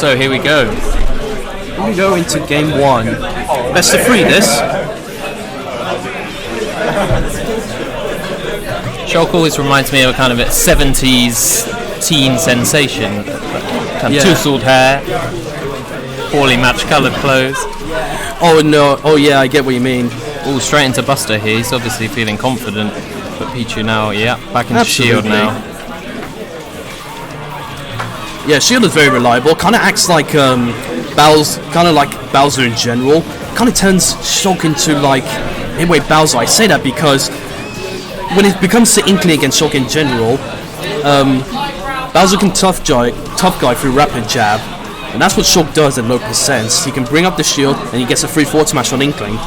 So here we go. Here we go into game one. Best of three, this. Shulk always reminds me of a kind of a 70s teen sensation. Kind of tousled hair, poorly matched coloured clothes. Oh no, oh yeah, I get what you mean. All straight into Buster here. He's obviously feeling confident. But Pichu now, back into Shield now. Yeah, Shield is very reliable. Kind of acts like Bowser in general. Kind of turns Shulk into anyway, Bowser. I say that because when it becomes the Inkling against Shulk in general, Bowser can tough guy through rapid jab, and that's what Shulk does at low percents. He can bring up the shield and he gets a free forward smash on Inkling.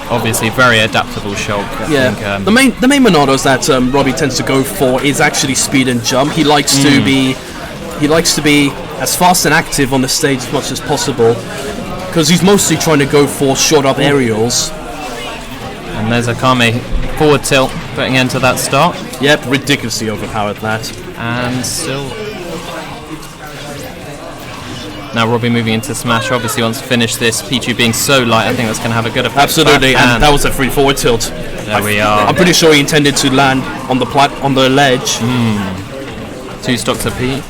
Obviously very adaptable Shulk. I think, the main Monados that Robbie tends to go for is actually speed and jump. He likes to be as fast and active on the stage as much as possible, because he's mostly trying to go for short up aerials. And there's Akame forward tilt putting into that start. Yep, ridiculously overpowered that. And still now Robbie moving into smash. Obviously wants to finish this. Pichu being so light, I think that's going to have a good effect. Absolutely, and that was a free forward tilt. There we are. I'm pretty sure he intended to land on the ledge. 2 stocks apiece.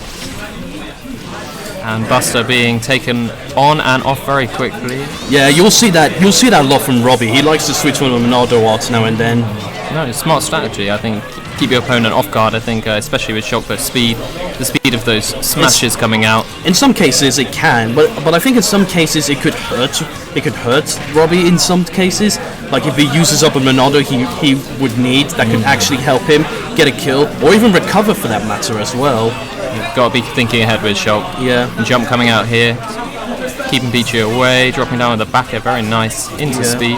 And Buster being taken on and off very quickly. Yeah, you'll see that a lot from Robbie. He likes to switch on a Monado art now and then. No, it's smart strategy. I think keep your opponent off guard. I think especially with Shulk, but the speed of those smashes coming out. In some cases it can, but I think in some cases it could hurt. It could hurt Robbie in some cases. Like if he uses up a Monado he would need that could actually help him get a kill or even recover for that matter as well. You've got to be thinking ahead with Shulk. Yeah. And jump coming out here, keeping Pichu away, dropping down with the back air, very nice into speed.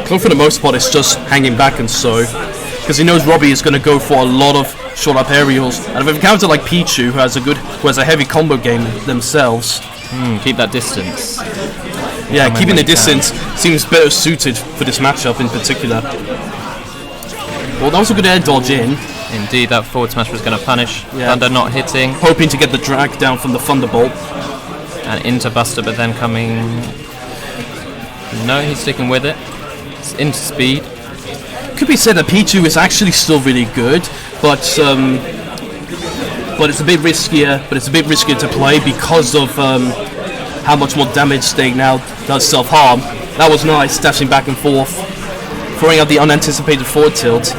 For the most part, it's just hanging back and so, because he knows Robbie is going to go for a lot of short up aerials. And if a counter like Pichu, who has a heavy combo game themselves, keep that distance. Yeah, keeping the distance seems better suited for this matchup in particular. Well, that was a good air dodge in. Indeed, that forward smash was going to punish. Thunder not hitting. Hoping to get the drag down from the Thunderbolt. And into Buster, but then coming. No, he's sticking with it. It's into speed. Could be said that Pichu is actually still really good, but it's a bit riskier. But it's a bit riskier to play because of how much more damage they now does self-harm. That was nice, dashing back and forth, throwing out the unanticipated forward tilt.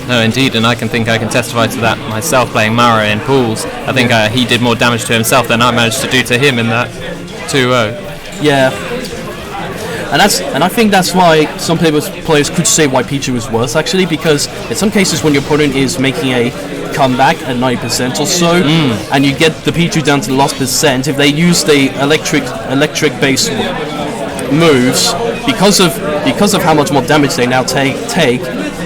No, indeed, and I can testify to that myself playing Mara in pools. I think he did more damage to himself than I managed to do to him in that 2-0. Yeah. And I think that's why some players could say why Pichu is worse, actually, because in some cases when your opponent is making a comeback at 90% or so, and you get the Pichu down to the last percent, if they use the electric-based moves, because of how much more damage they now take,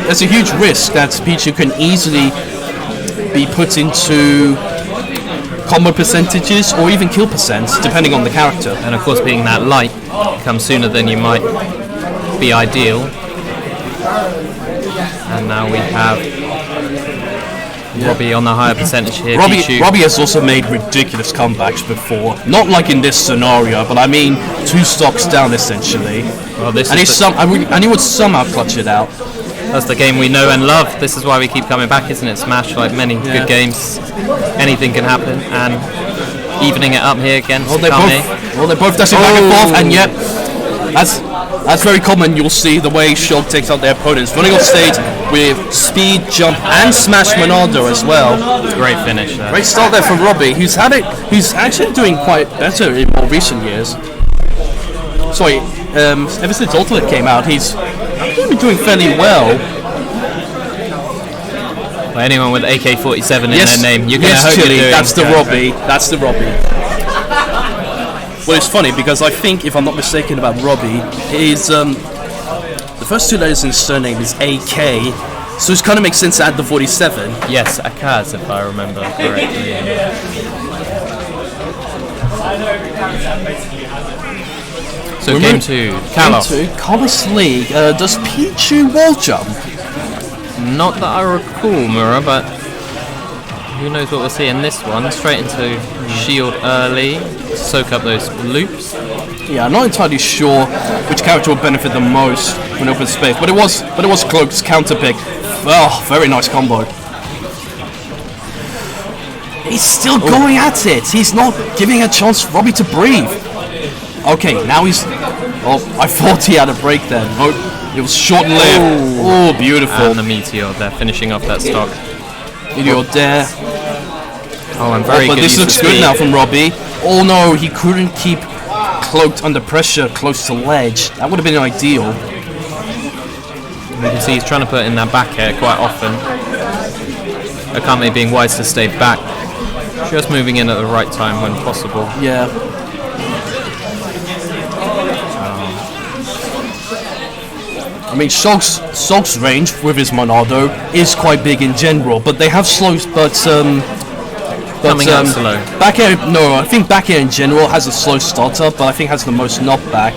there's a huge risk that Pichu can easily be put into combo percentages or even kill percents, depending on the character. And of course, being that light comes sooner than you might be ideal. And now we have Robbie on the higher percentage here. Robbie has also made ridiculous comebacks before. Not like in this scenario, but I mean 2 stocks down essentially. Well, and he would somehow clutch it out. That's the game we know and love. This is why we keep coming back, isn't it? Smash, like many good games, anything can happen. And evening it up here against Akame. They're both dashing back and forth, and yet that's very common. You'll see the way Shulk takes out their opponents, running off stage with speed, jump, and smash Monado as well. Great finish there. Great start there from Robbie, who's actually doing quite better in more recent years. Sorry, ever since Ultimate came out, he's been doing fairly well. Well, anyone with AK-47 in their name, you're going to hope Chili, you're doing. That's the Robbie. Well, it's funny because I think, if I'm not mistaken about Robbie, the first 2 letters in his surname is AK, so it kind of makes sense to add the 47. Yes, Akaz, if I remember correctly. So game 2, Kalos. Kalos League. Does Pichu wall jump? Not that I recall, Mura, but who knows what we'll see in this one. Straight into shield early, soak up those loops. Yeah, I'm not entirely sure which character will benefit the most when open space, but it was Cloak's counter pick. Oh, very nice combo. He's still going at it. He's not giving a chance for Robbie to breathe. Okay, now he's... Oh, I thought he had a break there. No, it was short-lived. Oh, beautiful. And the Meteor there, finishing off that stock. Meteor there. Oh, I'm very good. But this looks good now from Robbie. Oh no, he couldn't keep Cloaked under pressure close to ledge. That would have been ideal. You can see he's trying to put in that back air quite often. Akame being wise to stay back. Just moving in at the right time when possible. Yeah. I mean, Shulk's range with his Monado is quite big in general, but they have slow. Coming out slow. Back air, no, I think back air in general has a slow startup, but I think has the most knockback.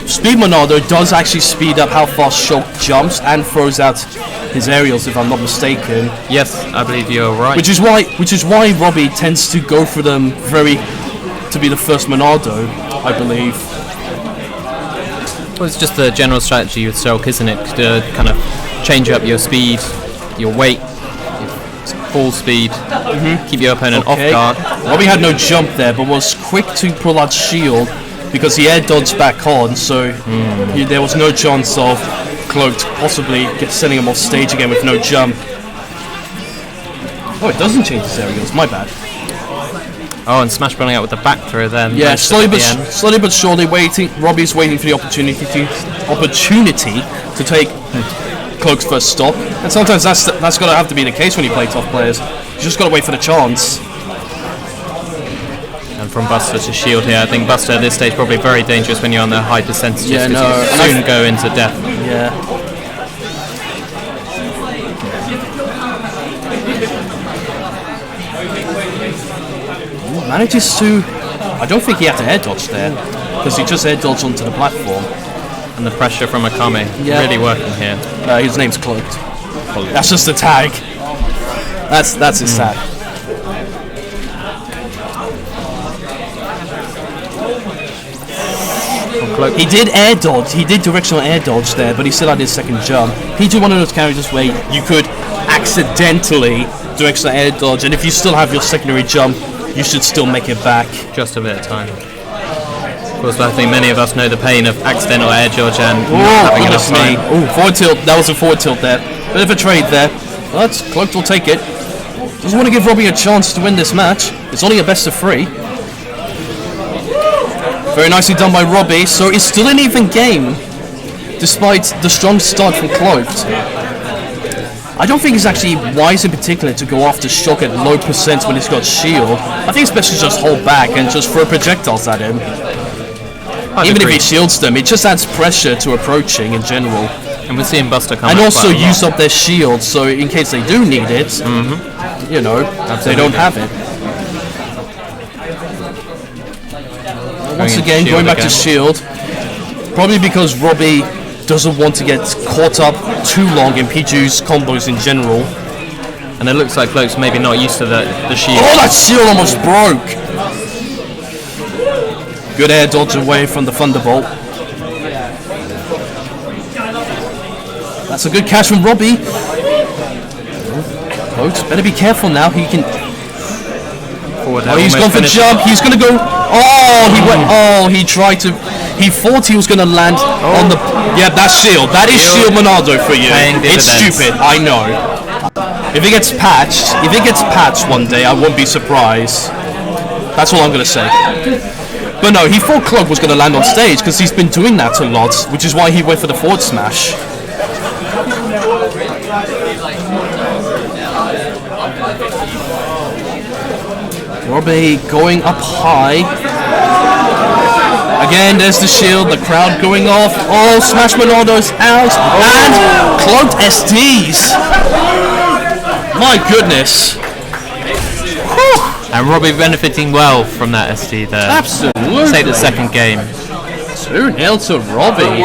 Speed Monado does actually speed up how fast Shulk jumps and throws out his aerials, if I'm not mistaken. Yes, I believe you're right. Which is why Robbie tends to go for them to be the first Monado, I believe. Well, it's just the general strategy with Shulk, isn't it? To kind of change up your speed, your weight, your full speed, keep your opponent off guard. Robbie had no jump there, but was quick to pull out shield because he air dodged back on, so there was no chance of Cloaked possibly sending him off stage again with no jump. Oh, it doesn't change his aerials, my bad. Oh, and Smash running out with the back throw then. Yeah, slowly but surely Robbie's waiting for the opportunity to take Cloak's first stop. And sometimes that's got to have to be the case when you play tough players. You just got to wait for the chance. And from Buster to shield here, I think Buster at this stage probably very dangerous when you're on the high percentages. Yeah, no. You soon go into death. Yeah. Manages to... I don't think he had to air dodge there, because he just air dodged onto the platform. And the pressure from Akame really working here. His name's Cloaked. That's just a tag. That's his tag. He did air dodge. He did directional air dodge there, but he still had his second jump. Peach is one of those characters where you could accidentally directional air dodge, and if you still have your secondary jump, you should still make it back. Just a bit of time. Of course, I think many of us know the pain of accidental air dodge and not having enough time. Oh, forward tilt. That was a forward tilt there. Bit of a trade there. But Cloaked will take it. Doesn't want to give Robbie a chance to win this match. It's only a best of 3. Very nicely done by Robbie. So it's still an even game, despite the strong start from Cloaked. I don't think it's actually wise in particular to go after Shulk at low percent when he's got shield. I think it's best to just hold back and just throw projectiles at him. Even if he shields them, it just adds pressure to approaching in general. And we're seeing Buster come and also use up their shield, so in case they do need it, you know, they don't have it. Once again, going back to shield, probably because Robbie doesn't want to get caught up too long in Piju's combos in general. And it looks like Cloak's maybe not used to the shield. Oh, that shield almost broke! Good air dodge away from the Thunderbolt. That's a good catch from Robbie. Cloak's better be careful now. He can... Oh, he's gone for jump. He's going to go... Oh, he went... Oh, he tried to... He thought he was going to land on the... Yeah, that's shield. That is shield Monado for you. It's stupid. I know. If it gets patched one day, I won't be surprised. That's all I'm going to say. But no, he thought Cloak was going to land on stage because he's been doing that a lot, which is why he went for the forward smash. Robbie going up high. Again, there's the shield, the crowd going off. Oh, Smash Monado's out. And Cloaked SDs. My goodness. And Robbie benefiting well from that SD there. Absolutely. Take the second game. 2-0 to Robbie.